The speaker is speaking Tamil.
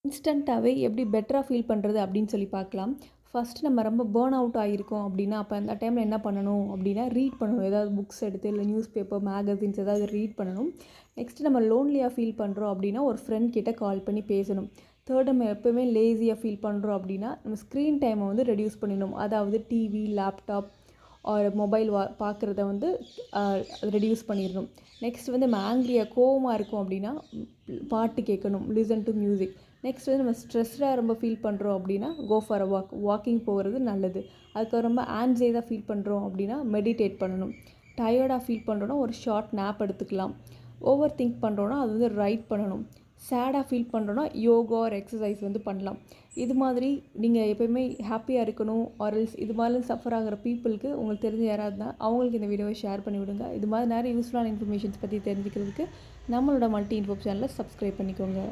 இன்ஸ்டன்ட்டாவே எப்படி பெட்டரா ஃபீல் பண்றது அப்படின்னு சொல்லி பார்க்கலாம். ஃபர்ஸ்ட் நம்ம ரொம்ப பர்ன் அவுட் ஆகியிருக்கோம் அப்படின்னா, அப்போ அந்த டைமில் என்ன பண்ணணும் அப்படின்னா, ரீட் பண்ணணும். ஏதாவது புக்ஸ் எடுத்து இல்லை நியூஸ் பேப்பர், மேகசின்ஸ் ஏதாவது ரீட் பண்ணணும். நெக்ஸ்ட் நம்ம லோன்லியாக ஃபீல் பண்ணுறோம் அப்படின்னா, ஒரு ஃப்ரெண்ட் கிட்ட கால் பண்ணி பேசணும். தேர்ட் நம்ம எப்போவுமே லேசியாக ஃபீல் பண்ணுறோம் அப்படின்னா, நம்ம ஸ்க்ரீன் டைமை வந்து ரெடியூஸ் பண்ணிடணும். அதாவது டிவி, லேப்டாப் ஒரு மொபைல் பார்க்குறத வந்து ரெடியூஸ் பண்ணிடணும். நெக்ஸ்ட் வந்து நம்ம கோவமாக இருக்கோம் அப்படின்னா, பாட்டு கேட்கணும், லிசன் டு மியூசிக். நெக்ஸ்ட் வந்து நம்ம ஸ்ட்ரெஸ்டாக ரொம்ப ஃபீல் பண்ணுறோம் அப்படின்னா, கோ ஃபார் அ வாக்கிங் போகிறது நல்லது. அதுக்கு ரொம்ப ஆன்சைஸாக ஃபீல் பண்ணுறோம் அப்படின்னா, மெடிடேட் பண்ணணும். டயர்டாக ஃபீல் பண்ணுறோன்னா ஒரு ஷார்ட் நேப் எடுத்துக்கலாம். ஓவர் திங்க் பண்ணுறோன்னா அது வந்து ரைட் பண்ணணும். சேடாக ஃபீல் பண்ணுறோன்னா யோகா ஆர் எக்ஸசைஸ் வந்து பண்ணலாம். இது மாதிரி நீங்கள் எப்போயுமே ஹாப்பியாக இருக்கணும் ஆர்எல்ஸ் இது மாதிரிலாம் சஃபர் ஆகிற பீப்புளுக்கு உங்களுக்கு தெரிஞ்ச யாராவது தான் அவங்களுக்கு இந்த வீடியோவை ஷேர் பண்ணி விடுங்க. இது மாதிரி நிறைய யூஸ்ஃபுல்லான இன்ஃபர்மேஷன்ஸ் பற்றி தெரிஞ்சுக்கிறதுக்கு நம்மளோட மல்டி இன்ஃபோ சேனலை சப்ஸ்கிரைப் பண்ணிக்கோங்க.